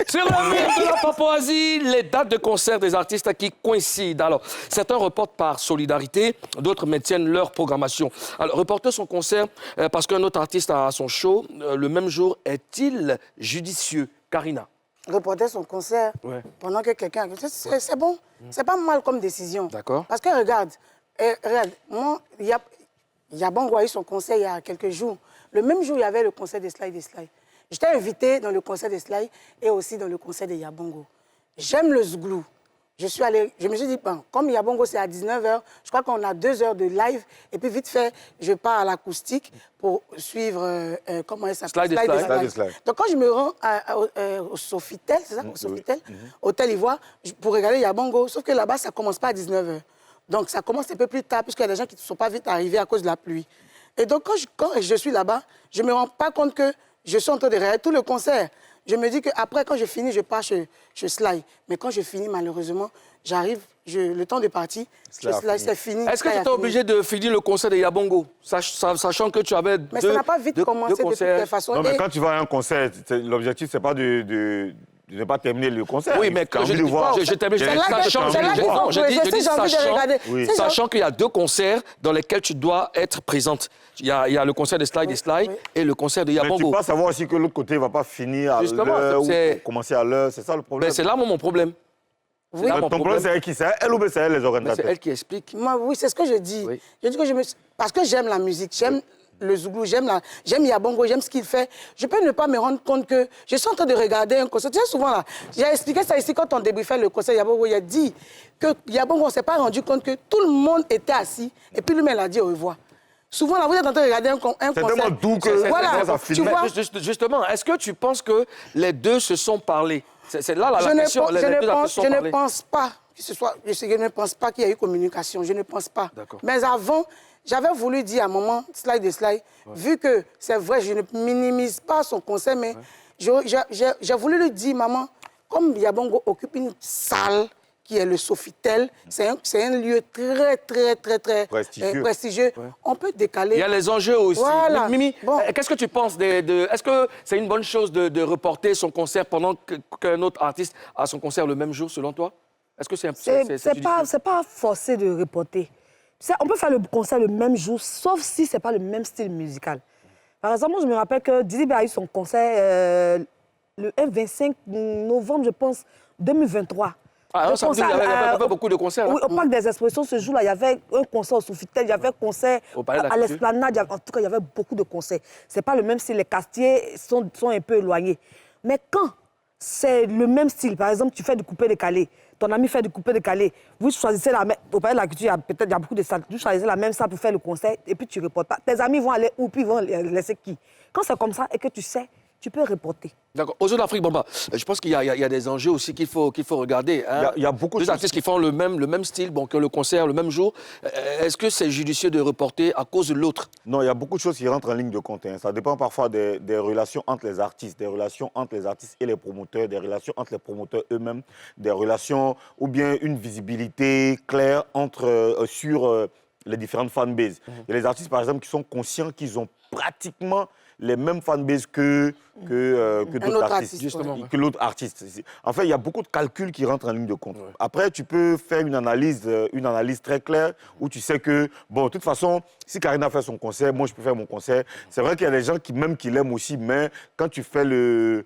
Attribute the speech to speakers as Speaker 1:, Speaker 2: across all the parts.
Speaker 1: Sur le mur de la Papouasie, les dates de concert des artistes qui coïncident. Alors, certains reportent par solidarité, d'autres maintiennent leur programmation. Alors, reporter son concert parce qu'un autre artiste a son show le même jour, est-il judicieux? Karina.
Speaker 2: Reporter son concert pendant que quelqu'un... C'est bon, c'est pas mal comme décision.
Speaker 1: D'accord.
Speaker 2: Parce que regarde, moi, Yabongo a eu son concert il y a quelques jours. Le même jour, il y avait le concert de Sly. J'étais invitée dans le concert de Sly et aussi dans le concert de Yabongo. J'aime le Zouglou. Je suis allée, je me suis dit, bon, comme Yabongo c'est à 19h, je crois qu'on a 2 heures de live. Et puis vite fait, je pars à l'acoustique pour suivre, comment elle s'appelle?
Speaker 3: Sly.
Speaker 2: Donc quand je me rends au Sofitel, c'est ça? Au Sofitel, Hôtel Ivoire, pour regarder Yabongo. Sauf que là-bas, ça ne commence pas à 19h. Donc ça commence un peu plus tard, puisqu'il y a des gens qui ne sont pas vite arrivés à cause de la pluie. Et donc quand je suis là-bas, je ne me rends pas compte que je suis en train de regarder tout le concert. Je me dis qu'après, quand je finis, je pars chez Sly. Mais quand je finis, malheureusement, j'arrive, le temps de partir, chez Sly, c'est fini.
Speaker 1: Est-ce que tu étais obligé de finir le concert de Yabongo, sachant que tu avais
Speaker 2: Mais ça n'a pas vite commencé de toutes les façons.
Speaker 3: Non, mais quand tu vas à un concert, l'objectif, c'est pas de ne pas terminer le concert.
Speaker 1: Oui, mais quand je termine, sachant qu'il y a 2 concerts dans lesquels tu dois être présente. Il y a le concert de Sly et le concert de Yabongo.
Speaker 3: Mais tu peux savoir aussi que l'autre côté ne va pas finir à l'heure ou commencer à l'heure. C'est ça le problème.
Speaker 1: C'est là mon problème.
Speaker 3: Oui. Ton problème, c'est elle qui? C'est elle ou c'est elle les organisateurs?
Speaker 1: C'est elle qui explique.
Speaker 2: Moi, oui, c'est ce que je dis. Oui. Je dis que parce que j'aime la musique, j'aime le Zouglou, j'aime Yabongo, j'aime ce qu'il fait. Je peux ne pas me rendre compte que je suis en train de regarder un concert. Tu sais, souvent, là, j'ai expliqué ça ici quand on débriefait le concert Yabongo. Il a dit que Yabongo, on ne s'est pas rendu compte que tout le monde était assis et puis lui-même, il a dit au revoir. Souvent, là, vous êtes en train de regarder un concert.
Speaker 3: C'est tellement doux que
Speaker 2: voilà,
Speaker 3: tu vois.
Speaker 1: Justement, est-ce que tu penses que les deux se sont parlé? C'est là la question.
Speaker 2: Je ne pense pas que ce soit... Je ne pense pas qu'il y ait eu communication. Je ne pense pas. Mais avant, j'avais voulu dire à un moment, Sly, vu que c'est vrai, je ne minimise pas son concert, mais j'ai voulu lui dire, maman, comme Yabongo occupe une salle qui est le Sofitel, c'est un lieu très prestigieux. On peut décaler.
Speaker 1: Il y a les enjeux aussi.
Speaker 2: Voilà.
Speaker 1: Mimi, qu'est-ce que tu penses Est-ce que c'est une bonne chose de reporter son concert pendant qu'un autre artiste a son concert le même jour, selon toi? Est-ce que
Speaker 4: c'est pas forcé de reporter. On peut faire le concert le même jour, sauf si c'est pas le même style musical. Par exemple, moi, je me rappelle que Didi B a eu son concert le 25 novembre, je pense, 2023.
Speaker 1: Ah, ça veut dire qu'il y avait beaucoup de concerts.
Speaker 4: Oui, au Parc des Expositions, ce jour-là, il y avait un concert au Sofitel, il y avait un concert à l'Esplanade. En tout cas, il y avait beaucoup de concerts. C'est pas le même style. Les quartiers sont un peu éloignés. Mais quand c'est le même style, par exemple, tu fais du coupé-décalé, ton ami fait du coupé-décalé, vous choisissez la même... Au Palais de la Culture, il y a beaucoup de salles. Vous choisissez la même salle pour faire le concert et puis tu ne reportes pas. Tes amis vont aller où, puis ils vont laisser qui? Quand c'est comme ça et que tu sais, tu peux reporter.
Speaker 1: D'accord. Aux Jeux d'Afrique, je pense qu'il y a des enjeux aussi qu'il faut regarder. Hein.
Speaker 3: Il y a beaucoup
Speaker 1: de artistes qui font le même style, que le concert le même jour. Est-ce que c'est judicieux de reporter à cause de l'autre?
Speaker 3: Non, il y a beaucoup de choses qui rentrent en ligne de compte. Ça dépend parfois des relations entre les artistes, des relations entre les artistes et les promoteurs, des relations entre les promoteurs eux-mêmes, des relations ou bien une visibilité claire sur les différentes fanbases. Il y a les artistes, par exemple, qui sont conscients qu'ils ont pratiquement les mêmes fanbases que d'autres artistes,
Speaker 1: justement,
Speaker 3: que l'autre artiste. En fait, il y a beaucoup de calculs qui rentrent en ligne de compte. Ouais. Après, tu peux faire une analyse très claire où tu sais que, bon, de toute façon, si Karina fait son concert, moi, je peux faire mon concert. C'est vrai qu'il y a des gens qui l'aiment aussi, mais quand tu fais le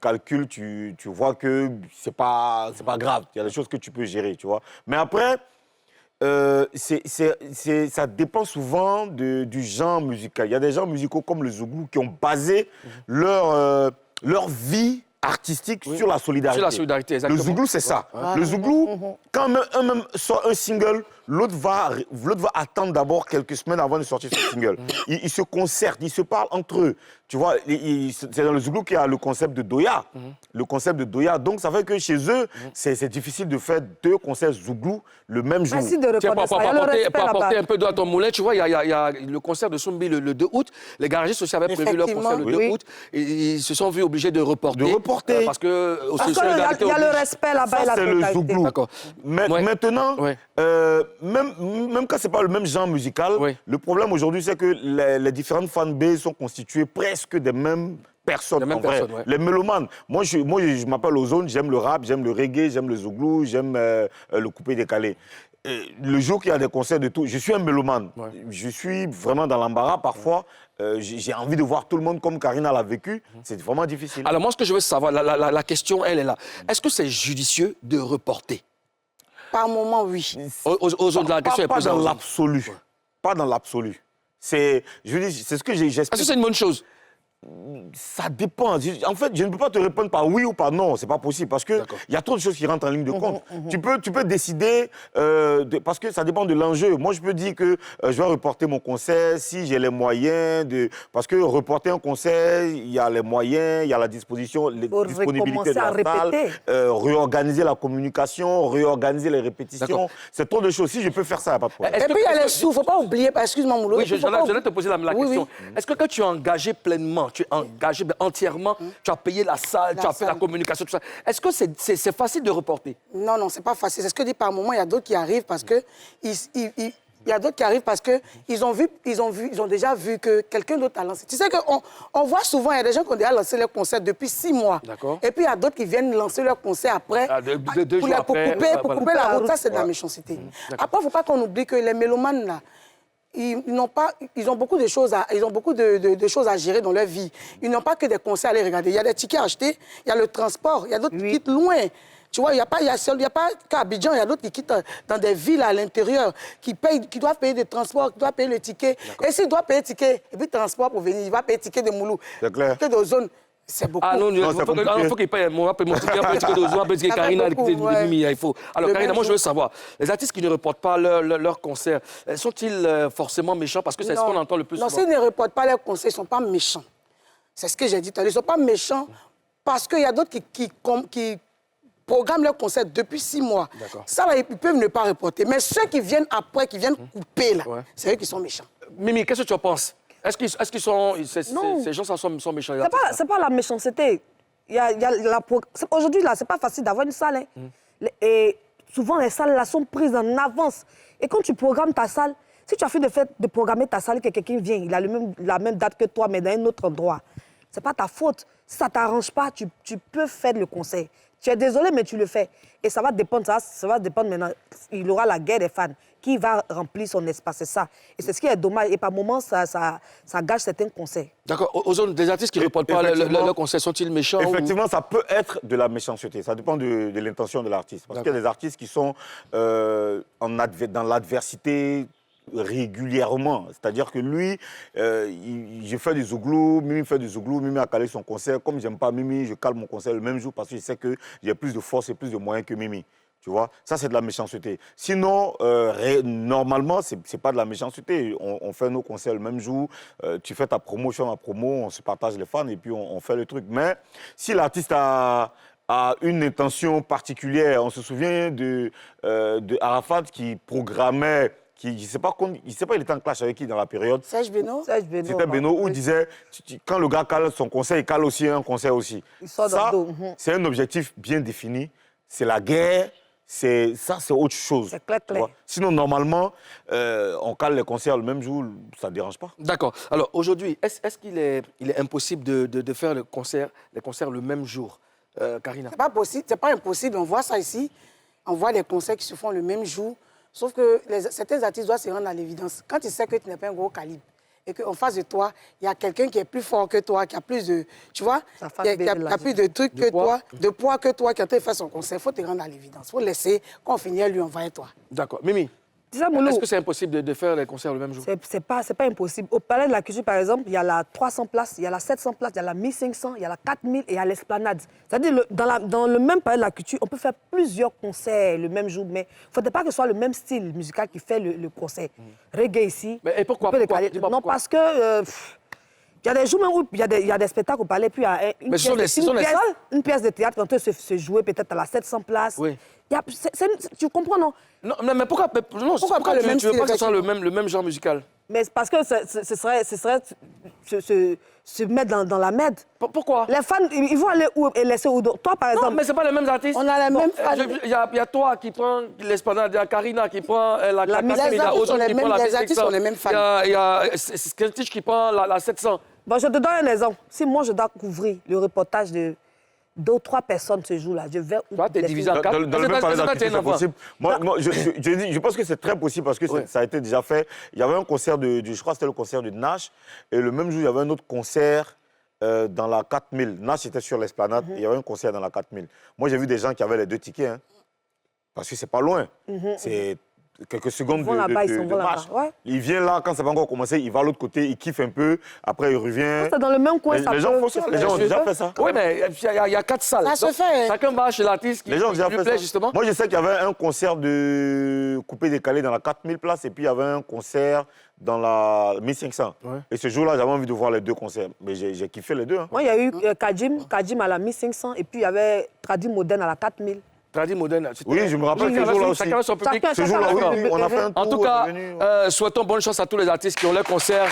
Speaker 3: calcul, tu vois que c'est pas grave. Il y a des choses que tu peux gérer, tu vois. Mais après... ça dépend souvent du genre musical. Il y a des genres musicaux comme le Zouglou qui ont basé leur vie artistique sur la solidarité.
Speaker 1: Sur la solidarité, exactement.
Speaker 3: Le Zouglou, c'est ça. Le Zouglou, quand un même sort un single, l'autre va attendre d'abord quelques semaines avant de sortir son single. Ils se concertent, ils se parlent entre eux. Tu vois, c'est dans le Zouglou qu'il y a le concept de Doya. Le concept de Doya. Donc, ça fait que chez eux, c'est difficile de faire 2 concerts Zouglou le même jour.
Speaker 4: Merci de reconnaître ça.
Speaker 1: Pour apporter un peu d'eau à ton moulin, tu vois, il y a le concert de Soumbi le 2 août. Les garagistes aussi avaient prévu leur concert le 2 août. Et ils se sont vus obligés de reporter. Parce que
Speaker 4: il y a le respect là-bas et la
Speaker 3: c'est le
Speaker 4: totalité.
Speaker 3: Zouglou. Maintenant, même quand ce n'est pas le même genre musical, le problème aujourd'hui, c'est que les différentes fanbases sont constituées presque des mêmes personnes,
Speaker 1: Les mêmes
Speaker 3: en vrai.
Speaker 1: personnes, ouais.
Speaker 3: Les mélomanes. Moi, je m'appelle Ozone, j'aime le rap, j'aime le reggae, j'aime le zouglou, j'aime le coupé décalé. Le jour qu'il y a des concerts de tout, je suis un mélomane. Ouais. Je suis vraiment dans l'embarras parfois. J'ai envie de voir tout le monde comme Karina l'a vécu. C'est vraiment difficile.
Speaker 1: Alors moi, ce que je veux savoir, la question, elle est là. Est-ce que c'est judicieux de reporter?
Speaker 2: Par moment, oui.
Speaker 1: La question est
Speaker 3: pas
Speaker 1: plus
Speaker 3: dans l'absolu. Ouais. Pas dans l'absolu. C'est ce que j'explique.
Speaker 1: Est-ce que c'est une bonne chose?
Speaker 3: Ça dépend. En fait, je ne peux pas te répondre par oui ou par non. C'est pas possible parce que il y a trop de choses qui rentrent en ligne de compte. Tu peux décider parce que ça dépend de l'enjeu. Moi, je peux dire que je vais reporter mon concert si j'ai les moyens de. Parce que reporter un concert, il y a les moyens, il y a la disponibilité de la salle, réorganiser la communication, réorganiser les répétitions. C'est trop de choses. Si je peux faire ça, il n'y a pas de problème.
Speaker 2: Et puis il y a les sous. Il ne faut pas oublier. Excuse-moi, Moulo.
Speaker 1: Oui, je vais te poser la question. Est-ce que quand tu es engagé pleinement, tu es engagé entièrement, tu as payé la salle, tu as fait la communication, tout ça. Est-ce que c'est facile de reporter?
Speaker 2: Non, non, c'est pas facile. C'est ce que je dis par moment. Il y a d'autres qui arrivent parce que il y a d'autres qui arrivent parce qu'ils ont déjà vu que quelqu'un d'autre a lancé. Tu sais qu'on voit souvent, il y a des gens qui ont déjà lancé leur concert depuis 6 mois. Et puis il y a d'autres qui viennent lancer leur concert après, pour couper la route. Ça, c'est de la méchanceté. Après, il ne faut pas qu'on oublie que les mélomanes, là, ils ont beaucoup de choses à gérer dans leur vie. Ils n'ont pas que des concerts à aller regarder. Il y a des tickets à acheter, il y a le transport, il y a d'autres qui quittent loin. Tu vois, il n'y a pas qu'à Abidjan, il y a d'autres qui quittent dans des villes à l'intérieur, qui doivent payer des transports, qui doivent payer le ticket. Et s'ils doivent payer le ticket, et puis transport pour venir, il va payer le ticket de Moulou.
Speaker 3: C'est clair.
Speaker 2: Le ticket de zone. C'est beaucoup.
Speaker 1: Ah non, il faut qu'il paye mon ticket, un ticket de Zoua, un ticket de Karina, de Mimi, il faut. Alors Karina, moi je veux savoir, les artistes qui ne reportent pas leur concert, sont-ils forcément méchants? Parce que c'est ce qu'on entend le plus souvent.
Speaker 2: Non, s'ils ne reportent pas leur concert, ils ne sont pas méchants. C'est ce que j'ai dit tout à l'heure. Ils ne sont pas méchants parce qu'il y a d'autres qui programment leur concert depuis 6 mois. Ça, là, ils peuvent ne pas reporter. Mais ceux qui viennent après, qui viennent couper, là, c'est eux qui sont méchants.
Speaker 1: Mimi, qu'est-ce que tu en penses? Est-ce qu'ils sont... Ces gens sont méchants?
Speaker 4: C'est pas la méchanceté. Aujourd'hui, là, c'est pas facile d'avoir une salle. Et souvent, les salles, là, sont prises en avance. Et quand tu programmes ta salle, si tu as fait de programmer ta salle, que quelqu'un vient, il a la même date que toi, mais dans un autre endroit, c'est pas ta faute. Si ça t'arrange pas, tu peux faire le concert. Tu es désolé, mais tu le fais. Et ça va dépendre, ça va dépendre maintenant. Il aura la guerre des fans. Qui va remplir son espace, c'est ça. Et c'est ce qui est dommage. Et par moments, ça gâche certains concerts.
Speaker 1: D'accord. Aux zones des artistes qui ne reportent pas leurs concerts, sont-ils méchants?
Speaker 3: Effectivement, ça peut être de la méchanceté. Ça dépend de l'intention de l'artiste. Parce qu'il y a des artistes qui sont dans l'adversité régulièrement. C'est-à-dire que lui, je fais du zouglou, Mimi fait du zouglou, Mimi a calé son concert. Comme j'aime pas Mimi, je cale mon concert le même jour parce que je sais que j'ai plus de force et plus de moyens que Mimi. Tu vois, ça, c'est de la méchanceté. Sinon, normalement, c'est pas de la méchanceté. On fait nos concerts le même jour. Tu fais ta promo, je fais ma promo, on se partage les fans et puis on fait le truc. Mais si l'artiste a une intention particulière, on se souvient de Arafat qui programmait... je ne sais pas, il était en clash avec qui dans la période.
Speaker 2: Serge Beno.
Speaker 3: C'était Beno où il disait, quand le gars cale son concert, il cale aussi un concert aussi. Ça, c'est un objectif bien défini. C'est la guerre. C'est autre chose.
Speaker 4: C'est clair.
Speaker 3: Sinon, normalement, on cale les concerts le même jour, ça ne dérange pas.
Speaker 1: D'accord. Alors, aujourd'hui, est-ce qu'il est impossible de faire les concerts le même jour, Karina?
Speaker 2: C'est pas possible, c'est pas impossible. On voit ça ici. On voit des concerts qui se font le même jour. Sauf que certains artistes doivent se rendre à l'évidence. Quand tu sais que tu n'es pas un gros calibre et qu'en face de toi, il y a quelqu'un qui est plus fort que toi, qui a plus de... Tu vois, qui a plus de trucs que toi, de poids que toi, qui a fait son concert. Il faut te rendre à l'évidence. Il faut laisser, quand on finit, lui envoyer toi.
Speaker 1: D'accord. Mimi, est-ce que c'est impossible de faire les concerts le même jour?
Speaker 4: C'est pas impossible. Au Palais de la Culture, par exemple, il y a la 300 places, il y a la 700 places, il y a la 1500, il y a la 4000 et il y a l'Esplanade. C'est-à-dire, dans le même Palais de la Culture, on peut faire plusieurs concerts le même jour, mais il ne faudrait pas que ce soit le même style musical qui fait le concert. Reggae ici.
Speaker 1: Mais et pourquoi,
Speaker 4: Non, parce que... il y a des jours même où il y a des spectacles au Palais, puis il y a une pièce de théâtre quand se jouer peut-être à la 700 places.
Speaker 1: Oui.
Speaker 4: Tu comprends, non?
Speaker 1: Non, mais pourquoi tu ne veux pas que ce soit le même genre musical?
Speaker 4: Mais parce que ce serait se mettre dans la merde.
Speaker 1: Pourquoi?
Speaker 4: Les fans, ils vont aller où et laisser où? Toi, par exemple...
Speaker 1: Non, mais ce n'est pas les mêmes artistes.
Speaker 2: On a les mêmes fans.
Speaker 1: Il y a toi qui prends l'Esplanade, il y a Karina qui prend la 4000, il y a
Speaker 2: Ozone qui prend la 1500.
Speaker 1: Il y a Skentich qui prend la 700.
Speaker 4: Bon, je te donne un exemple. Si moi, je dois couvrir le reportage de 2 ou 3 personnes ce jour-là, je vais...
Speaker 1: Toi, tu es divisé en 4.
Speaker 3: Dans le même palais d'activité, c'est possible. Moi, je pense que c'est très possible parce que ça a été déjà fait. Il y avait un concert je crois que c'était le concert de Nash. Et le même jour, il y avait un autre concert dans la 4000. Nash était sur l'esplanade. Il y avait un concert dans la 4000. Moi, j'ai vu des gens qui avaient les 2 tickets. Hein, parce que c'est pas loin. C'est quelques secondes de marche.
Speaker 4: Ouais.
Speaker 3: Il vient là, quand ça va encore commencer, il va à l'autre côté, il kiffe un peu, après il revient.
Speaker 4: C'est dans le même coin,
Speaker 3: Les gens font ça, les gens ont déjà fait ça.
Speaker 1: Oui, mais il y a 4 salles.
Speaker 2: Ça se fait.
Speaker 1: Chacun va chez l'artiste qui
Speaker 3: Les gens ont déjà
Speaker 1: lui
Speaker 3: fait
Speaker 1: plaît,
Speaker 3: ça.
Speaker 1: justement.
Speaker 3: Moi, je sais qu'il y avait un concert de coupé-décalé dans la 4000 places et puis il y avait un concert dans la 1500. Ouais. Et ce jour-là, j'avais envie de voir les 2 concerts. Mais j'ai kiffé les 2. Hein.
Speaker 4: Moi, il y a eu Kadim à la 1500 et puis il y avait Tradi Moderne à la 4000.
Speaker 1: Tradi moderne.
Speaker 3: Oui, je me rappelle ce jour-là aussi.
Speaker 1: Chacun son public.
Speaker 3: Ce jour-là, oui, on a fait un tour.
Speaker 1: En tout cas, souhaitons bonne chance à tous les artistes qui ont leur concert.